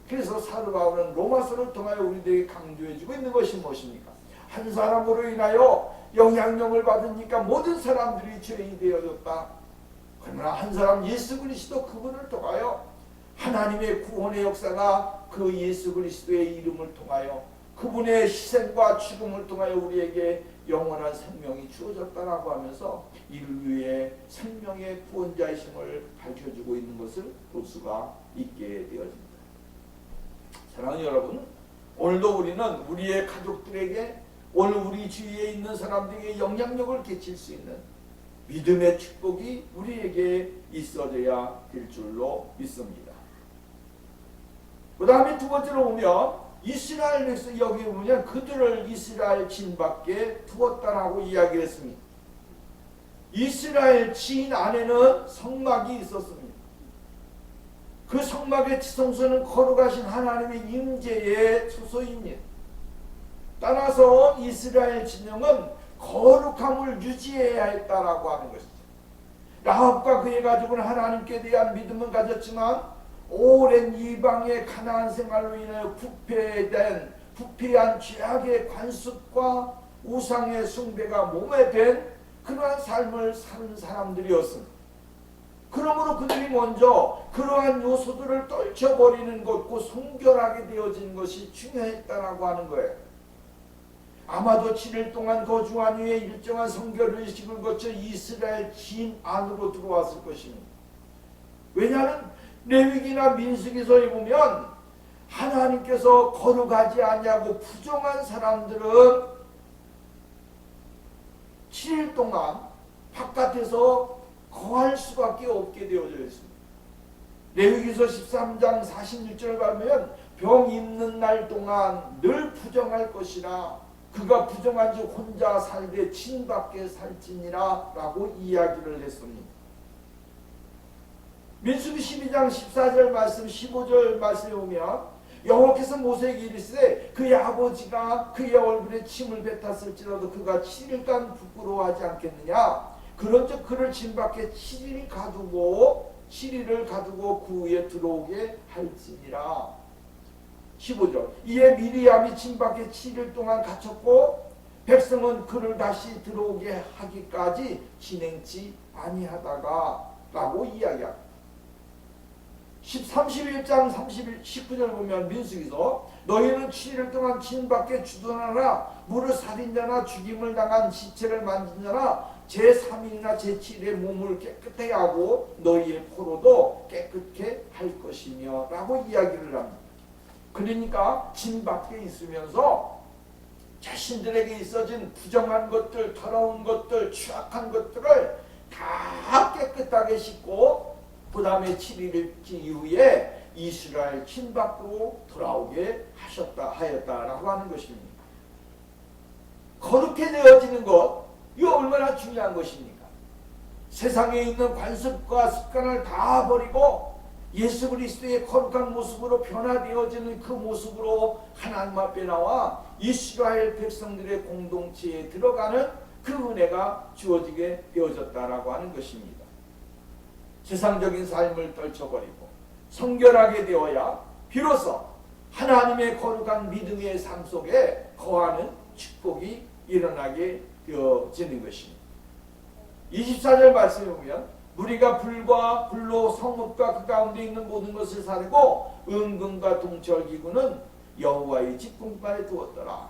그래서 사도 바울은 로마서를 통하여 우리들에게 강조해주고 있는 것이 무엇입니까? 한 사람으로 인하여 영향력을 받으니까 모든 사람들이 죄인이 되어졌다. 그러나 한 사람 예수 그리스도 그분을 통하여 하나님의 구원의 역사가 그 예수 그리스도의 이름을 통하여 그분의 희생과 죽음을 통하여 우리에게 영원한 생명이 주어졌다라고 하면서 이를 위해 생명의 구원자이심을 밝혀주고 있는 것을 볼 수가 있게 되어집니다. 사랑하는 여러분, 오늘도 우리는 우리의 가족들에게 오늘 우리 주위에 있는 사람들에게 영향력을 끼칠 수 있는 믿음의 축복이 우리에게 있어져야 될 줄로 믿습니다. 그 다음에 두 번째로 보면 이스라엘 백성 여기 보면 그들을 이스라엘 진 밖에 두었다라고 이야기를 했습니다. 이스라엘 진 안에는 성막이 있었습니다. 그 성막의 지성소는 거룩하신 하나님의 임재의 초소입니다. 따라서 이스라엘 진영은 거룩함을 유지해야 했다라고 하는 것이죠. 라합과 그의 가족은 하나님께 대한 믿음은 가졌지만 오랜 이방의 가나안 생활로 인하여 부패한 죄악의 관습과 우상의 숭배가 몸에 밴 그러한 삶을 사는 사람들이었습니다. 그러므로 그들이 먼저 그러한 요소들을 떨쳐버리는 것고 순결하게 되어진 것이 중요했다라고 하는 거예요. 아마도 7일 동안 거주한 후에 일정한 성결의식을 거쳐 이스라엘 진 안으로 들어왔을 것입니다. 왜냐하면 레위기나 민수기서에 보면 하나님께서 거룩하지 않냐고 부정한 사람들은 7일 동안 바깥에서 거할 수밖에 없게 되어져 있습니다. 레위기서 13장 46절을 가면 병 있는 날 동안 늘 부정할 것이라 그가 부정한 즉 혼자 살되 진 밖에 살지니라 라고 이야기를 했습니다. 민수기 12장 14절 말씀 15절 말씀에 보면 여호와께서 모세에게 이르시되 그의 아버지가 그의 얼굴에 침을 뱉었을지라도 그가 7일간 부끄러워하지 않겠느냐. 그런즉 그를 진 밖에 7일을 가두고 그 위에 들어오게 할지니라. 15절 이에 미리암이 진 밖에 7일 동안 gat혔고 백성은 그를 다시 들어오게 하기까지 진행치 아니하다가 라고 이야기합니다. 31장 19절 보면 민수기서 너희는 7일 동안 진 밖에 주둔하라. 무릇 살인자나 죽임을 당한 시체를 만진 자나 제3일이나 제7일에 몸을 깨끗하게 하고 너희의 포로도 깨끗게 할 것이며 라고 이야기를 합니다. 그러니까 진 밖에 있으면서 자신들에게 있어진 부정한 것들, 더러운 것들, 취약한 것들을 다 깨끗하게 씻고 그 다음에 7일 이후에 이스라엘 진 밖으로 돌아오게 하였다라고 하는 것입니다. 거룩해 되어지는 것, 이거 얼마나 중요한 것입니까? 세상에 있는 관습과 습관을 다 버리고 예수 그리스도의 거룩한 모습으로 변화되어지는 그 모습으로 하나님 앞에 나와 이스라엘 백성들의 공동체에 들어가는 그 은혜가 주어지게 되어졌다라고 하는 것입니다. 세상적인 삶을 떨쳐버리고 성결하게 되어야 비로소 하나님의 거룩한 믿음의 삶 속에 거하는 축복이 일어나게 되어지는 것입니다. 24절 말씀에 보면 무리가 불과 불로 성읍과 그 가운데 있는 모든 것을 사르고 은금과 동철기구는 여호와의 집궁판에 두었더라.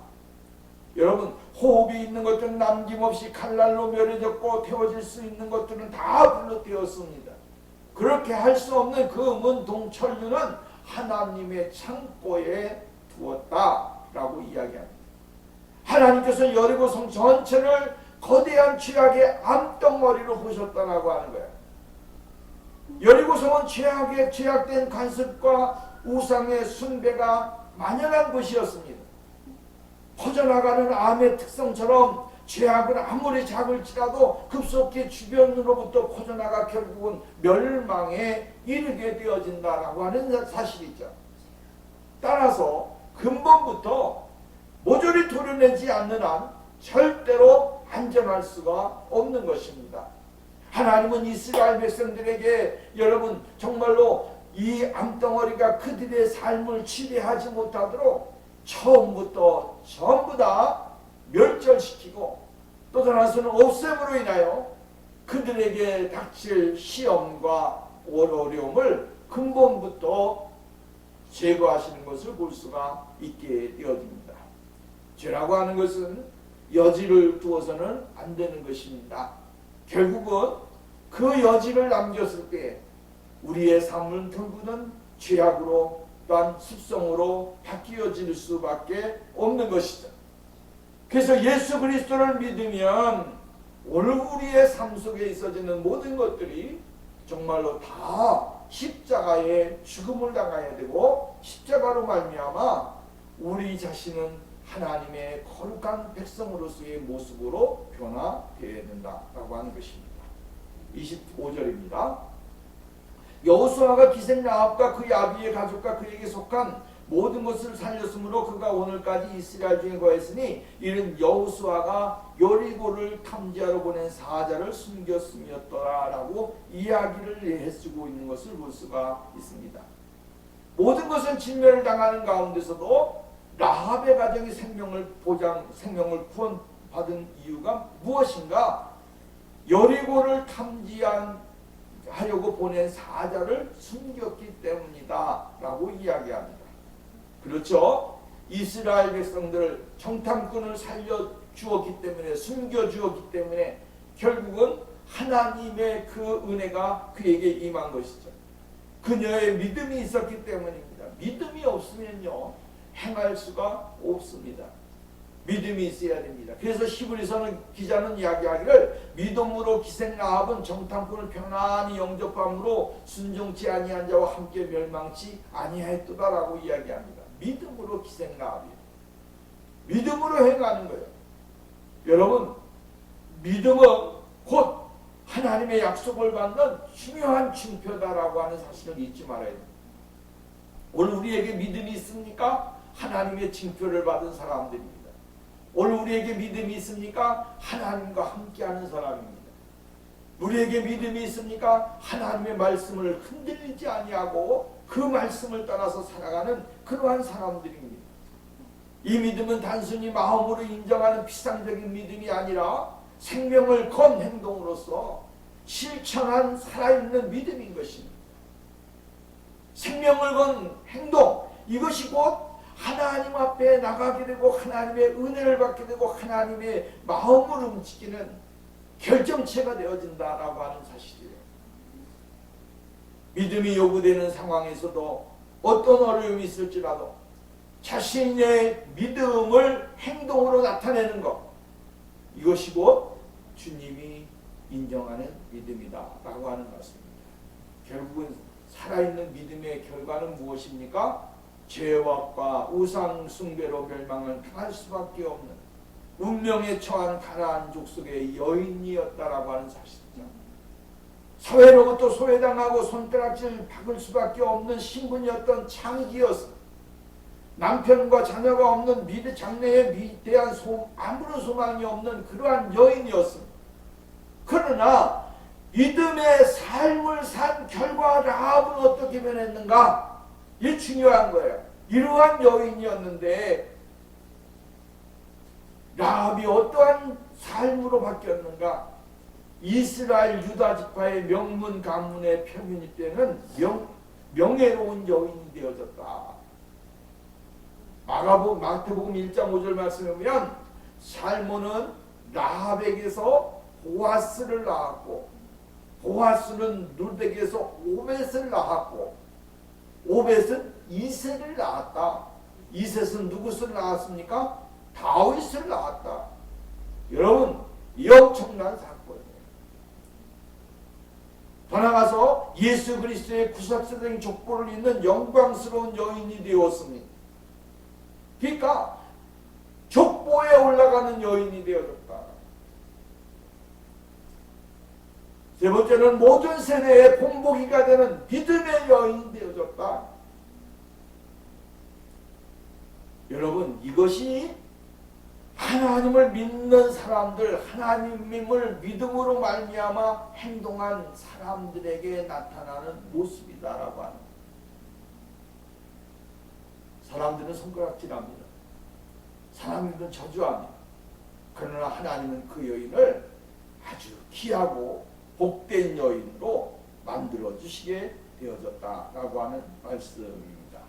여러분, 호흡이 있는 것들은 남김없이 칼날로 멸해졌고 태워질 수 있는 것들은 다 불로 태웠습니다. 그렇게 할 수 없는 그 은동철류는 하나님의 창고에 두었다라고 이야기합니다. 하나님께서 여리고성 전체를 거대한 죄악의 암덩어리로 보셨다라고 하는 거예요. 여리고성은 죄악된 관습과 우상의 숭배가 만연한 곳이었습니다. 퍼져나가는 암의 특성처럼 죄악은 아무리 작을지라도 급속히 주변으로부터 퍼져나가 결국은 멸망에 이르게 되어진다라고 하는 사실이죠. 따라서 근본부터 모조리 도려내지 않는 한 절대로 안전할 수가 없는 것입니다. 하나님은 이스라엘 백성들에게 여러분 정말로 이 암덩어리가 그들의 삶을 지배하지 못하도록 처음부터 전부 다 멸절시키고 또 다나서는 없앰으로 인하여 그들에게 닥칠 시험과 어려움을 근본부터 제거하시는 것을 볼 수가 있게 되어집니다. 죄라고 하는 것은 여지를 두어서는 안 되는 것입니다. 결국은 그 여지를 남겼을 때 우리의 삶은 결국은 죄악으로 또한 습성으로 바뀌어질 수밖에 없는 것이죠. 그래서 예수 그리스도를 믿으면 오늘 우리의 삶 속에 있어지는 모든 것들이 정말로 다 십자가의 죽음을 당해야 되고 십자가로 말미암아 우리 자신은 하나님의 거룩한 백성으로서의 모습으로 변화되어야 된다라고 하는 것입니다. 25절입니다. 여호수아가 기생 라합과 그의 아비의 가족과 그에게 속한 모든 것을 살렸으므로 그가 오늘까지 이스라엘 중에 거했으니 이는 여호수아가 여리고를 탐지하러 보낸 사자를 숨겼음이었더라라고 이야기를 해주고 있는 것을 볼 수가 있습니다. 모든 것은 진멸을 당하는 가운데서도 라합의 가정이 생명을 구원받은 이유가 무엇인가? 여리고를 탐지하려고 보낸 사자를 숨겼기 때문이다 라고 이야기합니다. 그렇죠? 이스라엘 백성들을 정탐꾼을 살려주었기 때문에 숨겨주었기 때문에 결국은 하나님의 그 은혜가 그에게 임한 것이죠. 그녀의 믿음이 있었기 때문입니다. 믿음이 없으면요 행할 수가 없습니다. 믿음이 있어야 됩니다. 그래서 히브리서는 기자는 이야기하기를 믿음으로 기생 라합은 정탐꾼을 편안히 영접함으로 순종치 아니한 자와 함께 멸망치 아니하였도다라고 이야기합니다. 믿음으로 기생 라합이에요. 믿음으로 행하는 거예요. 여러분, 믿음은 곧 하나님의 약속을 받는 중요한 징표다라고 하는 사실을 잊지 말아야 됩니다. 오늘 우리에게 믿음이 있습니까? 하나님의 징표를 받은 사람들입니다. 오늘 우리에게 믿음이 있습니까? 하나님과 함께하는 사람입니다. 우리에게 믿음이 있습니까? 하나님의 말씀을 흔들리지 아니하고 그 말씀을 따라서 살아가는 그러한 사람들입니다. 이 믿음은 단순히 마음으로 인정하는 피상적인 믿음이 아니라 생명을 건 행동으로서 실천한 살아있는 믿음인 것입니다. 생명을 건 행동, 이것이 곧 하나님 앞에 나가게 되고 하나님의 은혜를 받게 되고 하나님의 마음을 움직이는 결정체가 되어진다라고 하는 사실이에요. 믿음이 요구되는 상황에서도 어떤 어려움이 있을지라도 자신의 믿음을 행동으로 나타내는 것, 이것이 곧 주님이 인정하는 믿음이다 라고 하는 것입니다. 결국은 살아있는 믿음의 결과는 무엇입니까? 죄악과 우상 숭배로 멸망을 당할 수밖에 없는 운명에 처한 가나안 족속의 여인이었다라고 하는 사실이죠. 사회로부터 소외당하고 손가락질 박을 수밖에 없는 신분이었던 창기였습니다. 남편과 자녀가 없는 장래에 미대한 아무런 소망이 없는 그러한 여인이었습니다. 그러나 믿음의 삶을 산 결과 라합은 어떻게 변했는가? 이게 중요한 거예요. 이러한 여인이었는데 라합이 어떠한 삶으로 바뀌었는가? 이스라엘 유다 지파의 명문 가문의 표현일 때는 명예로운 여인이 되어졌다. 마태복음 1장 5절 말씀에 보면 살몬은 라합에게서 보아스를 낳았고 보아스는 룻에게서 오벳을 낳았고 오벳은 이셋을 낳았다. 이셋은 누구를 낳았습니까? 다윗을 낳았다. 여러분, 이 엄청난 사건이에요. 더 나아가서 예수 그리스도의 구속사적인 족보를 잇는 영광스러운 여인이 되었습니다. 그러니까 족보에 올라가는 여인이 되어졌다. 세 번째는 모든 세대의 본보기가 되는 믿음의 여인이 되어졌다. 여러분, 이것이 하나님을 믿는 사람들, 하나님을 믿음으로 말미암아 행동한 사람들에게 나타나는 모습이다라고 하는 거예요. 사람들은 손가락질합니다. 사람들은 저주합니다. 그러나 하나님은 그 여인을 아주 귀하고 복된 여인으로 만들어 주시게 되어졌다라고 하는 말씀입니다.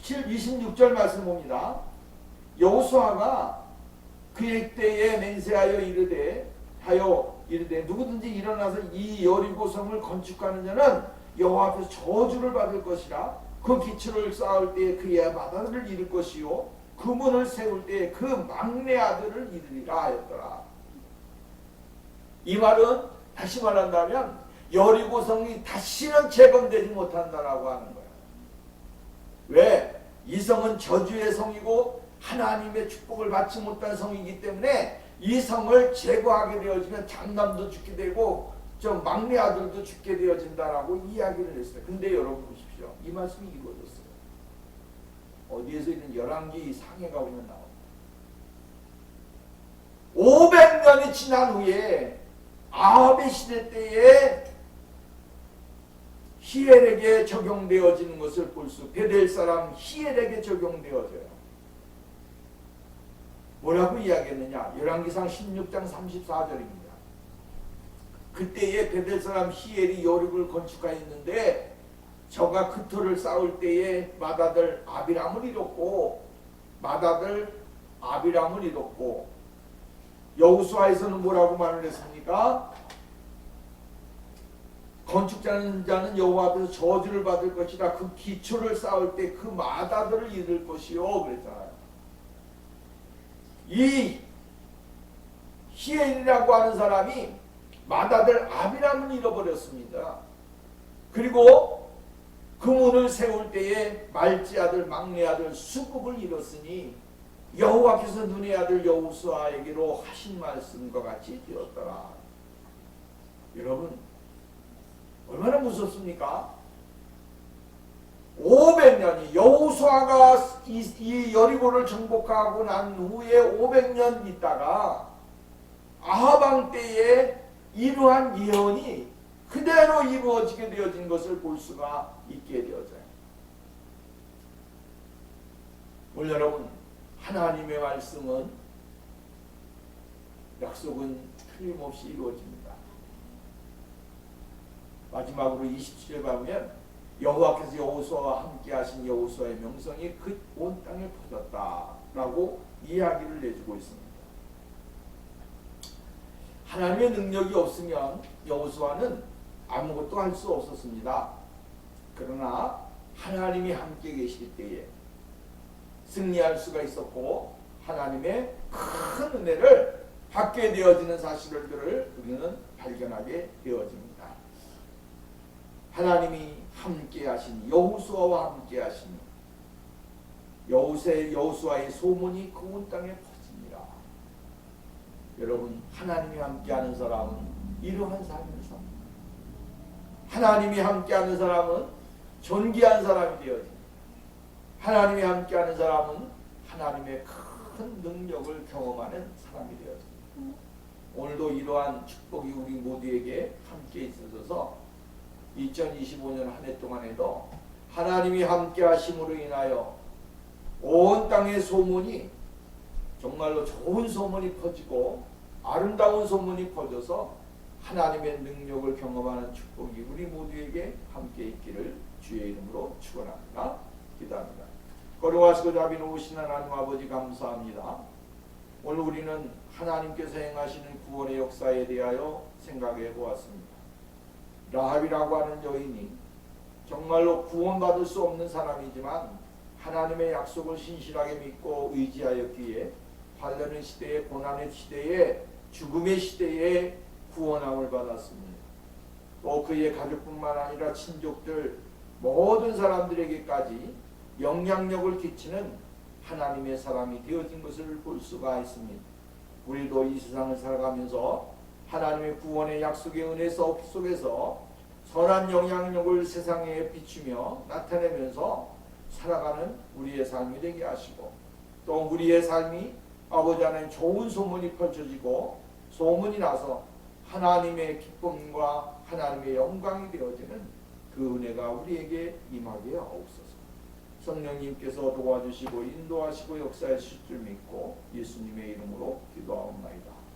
26절 말씀 봅니다. 여호수아가 그의 때에 맹세하여 이르되 누구든지 일어나서 이 여리고 성을 건축하는 자는 여호와 앞에서 저주를 받을 것이라. 그 기초를 쌓을 때에 그의 마다들을 이룰 것이요 그 문을 세울 때에 그 막내 아들을 이루리라 하였더라. 이 말은 다시 말한다면 여리고성이 다시는 재건되지 못한다라고 하는 거야. 왜? 이 성은 저주의 성이고 하나님의 축복을 받지 못한 성이기 때문에 이 성을 제거하게 되어지면 장남도 죽게 되고 저 막내 아들도 죽게 되어진다라고 이야기를 했어요. 근데 여러분 보십시오. 이 말씀이 이루어졌어요. 어디에서 이런 열왕기 상해가 보면 나옵니다. 500년이 지난 후에 아합의 시대 때에 히엘에게 적용되어지는 것을 볼 수, 베델 사람 히엘에게 적용되어져요. 뭐라고 이야기했느냐? 열왕기상 16장 34절입니다. 그때에 베델 사람 히엘이 여리고를 건축하였는데 저가 그 터를 쌓을 때에 맏아들 아비람을 잃었고 여호수아에서는 뭐라고 말을 했습니까? 건축자는 여호와 앞에서 저주를 받을 것이라. 그 기초를 쌓을 때 그 맏아들을 잃을 것이요 그랬잖아요. 이 히엘이라고 하는 사람이 맏아들 아비람을 잃어버렸습니다. 그리고 그 문을 세울 때에 말지 아들 막내 아들 수국을 잃었으니 여호와께서 눈의 아들 여호수아에게로 하신 말씀과 같이 되었더라. 여러분 얼마나 무섭습니까? 500년이 여호수아가 이 여리고를 정복하고 난 후에 500년 있다가 아합 왕 때에 이러한 예언이 그대로 이루어지게 되어진 것을 볼 수가 있게 되어져요. 오늘 여러분 하나님의 말씀은 약속은 틀림없이 이루어집니다. 마지막으로 27절 보면 여호와께서 여호수아와 함께 하신 여호수아의 명성이 그 온 땅에 퍼졌다라고 이야기를 내주고 있습니다. 하나님의 능력이 없으면 여호수아는 아무것도 할 수 없었습니다. 그러나 하나님이 함께 계실 때에 승리할 수가 있었고 하나님의 큰 은혜를 받게 되어지는 사실들을 우리는 발견하게 되어집니다. 하나님이 함께 하신 여호수아와 함께 하신 여호수아의 소문이 그 온 땅에 퍼집니다. 여러분 하나님이 함께하는 사람은 이러한 삶을 삽니다. 하나님이 함께하는 사람은 존귀한 사람이 되어집니다. 하나님이 함께하는 사람은 하나님의 큰 능력을 경험하는 사람이 되어집니다. 오늘도 이러한 축복이 우리 모두에게 함께 있어서 2025년 한 해 동안에도 하나님이 함께 하심으로 인하여 온 땅의 소문이 정말로 좋은 소문이 퍼지고 아름다운 소문이 퍼져서 하나님의 능력을 경험하는 축복이 우리 모두에게 함께 있기를 주의 이름으로 축원합니다. 기도합니다. 거룩하시고 자비로우신 하나님 아버지 감사합니다. 오늘 우리는 하나님께서 행하시는 구원의 역사에 대하여 생각해 보았습니다. 라합이라고 하는 여인이 정말로 구원받을 수 없는 사람이지만 하나님의 약속을 신실하게 믿고 의지하였기에 환난의 시대에, 고난의 시대에, 죽음의 시대에 구원함을 받았습니다. 또 그의 가족뿐만 아니라 친족들 모든 사람들에게까지 영향력을 끼치는 하나님의 사람이 되어진 것을 볼 수가 있습니다. 우리도 이 세상을 살아가면서 하나님의 구원의 약속의 은혜 속에서 선한 영향력을 세상에 비추며 나타내면서 살아가는 우리의 삶이 되게 하시고, 또 우리의 삶이 아버지 하나님 좋은 소문이 펼쳐지고 소문이 나서 하나님의 기쁨과 하나님의 영광이 되어지는 그 은혜가 우리에게 임하게 하옵소서. 성령님께서 도와주시고 인도하시고 역사하실 줄 믿고 예수님의 이름으로 기도하옵나이다.